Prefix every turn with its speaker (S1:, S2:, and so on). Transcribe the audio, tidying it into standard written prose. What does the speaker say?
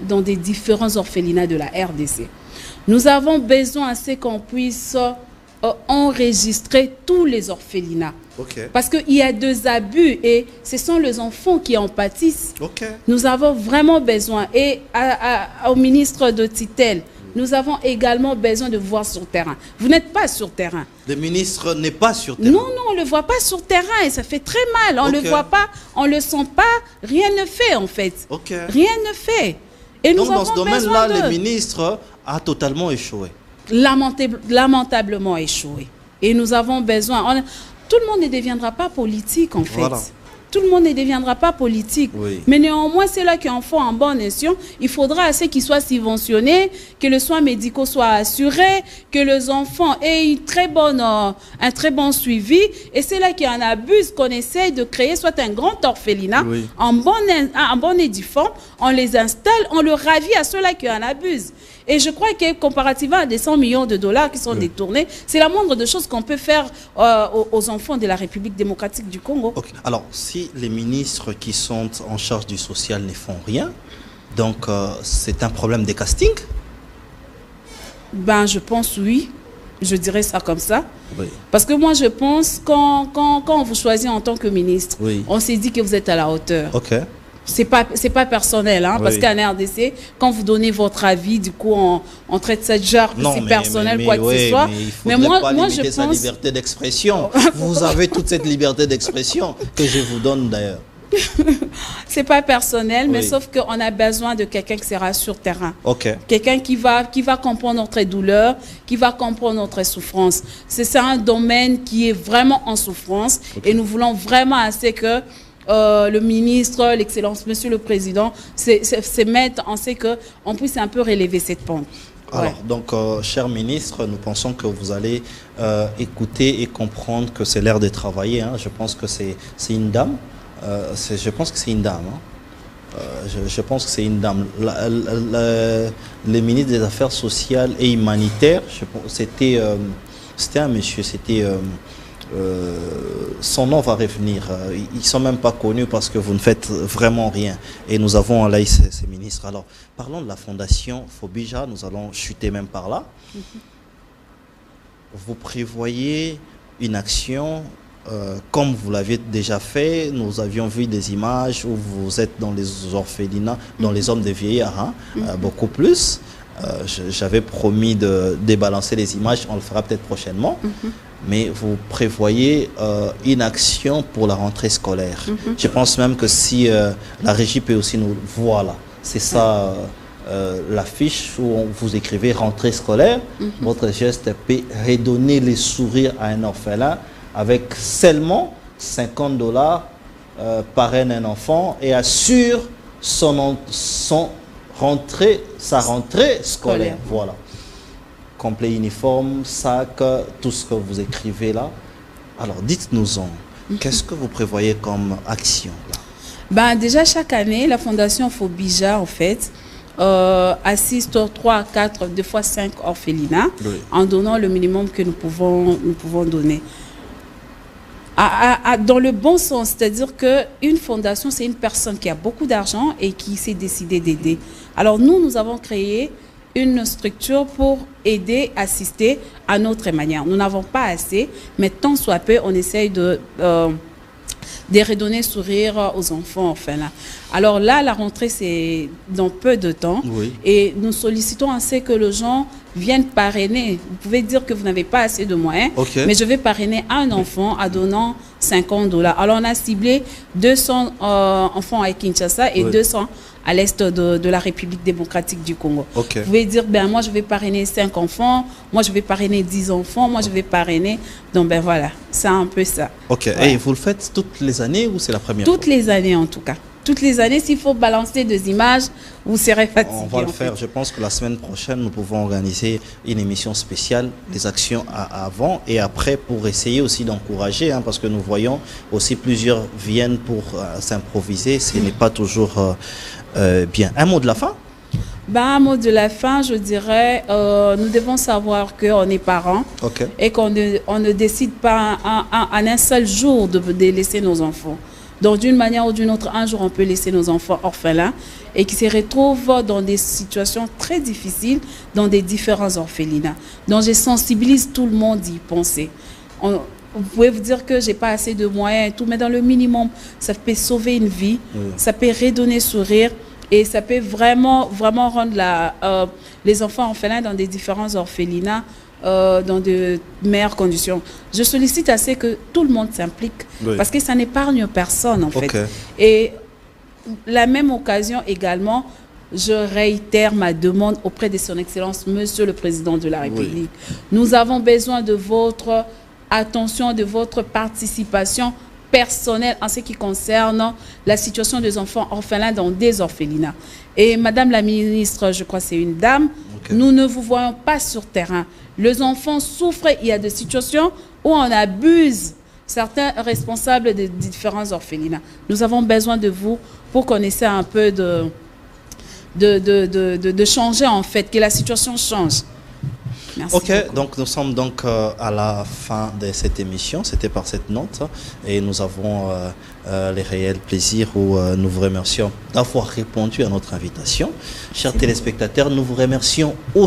S1: dans des différents orphelinats de la RDC. Nous avons besoin à ce qu'on puisse enregistrer tous les orphelinats. Parce qu'il y a des abus et ce sont les enfants qui en pâtissent. Nous avons vraiment besoin. Et au ministre de tutelle, nous avons également besoin de voir sur terrain. Vous n'êtes pas sur terrain.
S2: Le ministre n'est pas sur terrain.
S1: Non, on ne le voit pas sur terrain et ça fait très mal. On ne le voit pas, on ne le sent pas. Rien ne fait en fait. Rien ne fait. Et
S2: donc dans ce domaine-là, le ministre a totalement échoué.
S1: Lamentablement échoué. Et nous avons besoin... Tout le monde ne deviendra pas politique en fait. Tout le monde ne deviendra pas politique. Mais néanmoins, c'est là qu'en font en bonne nation. Il faudra assez qu'ils soient subventionnés, que les soins médicaux soient assurés, que les enfants aient un très bon suivi. Et c'est là qu'il y en abuse, qu'on essaye de créer soit un grand orphelinat, en bon édifiant, on les installe, on le ravit à ceux-là qui en abusent. Et je crois que comparativement à des 100 millions de dollars qui sont détournés, c'est la moindre des choses qu'on peut faire aux enfants de la République démocratique du Congo.
S2: Alors, si les ministres qui sont en charge du social ne font rien, donc c'est un problème de casting?
S1: Ben, je pense oui. Je dirais ça comme ça. Parce que moi, je pense quand on vous choisit en tant que ministre, on s'est dit que vous êtes à la hauteur. C'est pas personnel, hein, parce qu'en RDC, quand vous donnez votre avis, du coup, on traite ça genre que c'est personnel, quoi que ce soit.
S2: Mais moi, je pense... sa liberté d'expression. Vous avez toute cette liberté d'expression que je vous donne d'ailleurs.
S1: C'est pas personnel, mais sauf qu'on a besoin de quelqu'un qui sera sur terrain. Quelqu'un qui va comprendre notre douleur, qui va comprendre notre souffrance. C'est un domaine qui est vraiment en souffrance et nous voulons vraiment assez que le ministre, l'excellence, monsieur le président, se mettent en ce qu'on puisse un peu relever cette pente.
S2: Alors, donc, cher ministre, nous pensons que vous allez écouter et comprendre que c'est l'heure de travailler. Hein. Je pense que c'est une dame. Je pense que c'est une dame. Hein. Je pense que c'est une dame. Le ministre des Affaires sociales et humanitaires, c'était un monsieur, son nom va revenir. Ils ne sont même pas connus parce que vous ne faites vraiment rien. Et nous avons là ces ministres. Alors, parlons de la fondation Fobija. Nous allons chuter même par là. Vous prévoyez une action comme vous l'aviez déjà fait. Nous avions vu des images où vous êtes dans les orphelinats, dans les hommes de vieillards, hein, beaucoup plus. J'avais promis de débalancer les images, on le fera peut-être prochainement. Mais vous prévoyez une action pour la rentrée scolaire. Je pense même que si la régie peut aussi nous... Voilà, c'est ça l'affiche où vous écrivez rentrée scolaire. Votre geste peut redonner les sourires à un orphelin avec seulement 50 $ parraine un enfant et assure sa rentrée scolaire. Voilà. Complet uniforme, sac, tout ce que vous écrivez là. Alors, dites-nous-en, qu'est-ce que vous prévoyez comme action là?
S1: Ben, déjà, chaque année, la Fondation Fobija, en fait, assiste 3 à 4, 2 fois 5 orphelinats en donnant le minimum que nous pouvons donner. Dans le bon sens, c'est-à-dire qu'une fondation, c'est une personne qui a beaucoup d'argent et qui s'est décidée d'aider. Alors, nous avons créé une structure pour aider, assister à notre manière. Nous n'avons pas assez, mais tant soit peu, on essaye de redonner sourire aux enfants. Enfin, là. Alors là, la rentrée, c'est dans peu de temps. Et nous sollicitons assez que les gens viennent parrainer. Vous pouvez dire que vous n'avez pas assez de moyens, mais je vais parrainer un enfant en donnant 50 $. Alors on a ciblé 200 enfants à Kinshasa et 200 à l'est de la République démocratique du Congo. Vous pouvez dire, ben moi je vais parrainer 5 enfants, moi je vais parrainer 10 enfants, moi je vais parrainer. Donc ben voilà, c'est un peu ça.
S2: Et vous le faites toutes les années ou c'est la première fois?
S1: Toutes les années en tout cas. Toutes les années, s'il faut balancer des images, vous serez fatigué.
S2: On va le faire. Je pense que la semaine prochaine, nous pouvons organiser une émission spéciale des actions avant et après pour essayer aussi d'encourager, hein, parce que nous voyons aussi plusieurs viennent pour s'improviser. Ce n'est pas toujours bien. Un mot de la fin?
S1: Un mot de la fin, je dirais, nous devons savoir qu'on est parents et qu'on ne décide pas en un seul jour de laisser nos enfants. Donc d'une manière ou d'une autre, un jour on peut laisser nos enfants orphelins et qui se retrouvent dans des situations très difficiles dans des différents orphelinats. Donc je sensibilise tout le monde d'y penser. Vous pouvez vous dire que j'ai pas assez de moyens et tout, mais dans le minimum, ça peut sauver une vie, ça peut redonner sourire et ça peut vraiment rendre les enfants orphelins dans des différents orphelinats dans de meilleures conditions. Je sollicite assez que tout le monde s'implique parce que ça n'épargne personne en fait. Et la même occasion également, je réitère ma demande auprès de son Excellence, Monsieur le Président de la République. Nous avons besoin de votre attention, de votre participation personnelle en ce qui concerne la situation des enfants orphelins dans des orphelinats. Et Madame la ministre, je crois que c'est une dame, nous ne vous voyons pas sur terrain. Les enfants souffrent, il y a des situations où on abuse certains responsables de différents orphelinats. Nous avons besoin de vous pour qu'on essaie un peu de changer en fait, que la situation change. Merci beaucoup.
S2: Donc nous sommes donc à la fin de cette émission. C'était par cette note et nous avons les réels plaisirs où nous vous remercions d'avoir répondu à notre invitation. Chers téléspectateurs, nous vous remercions aussi.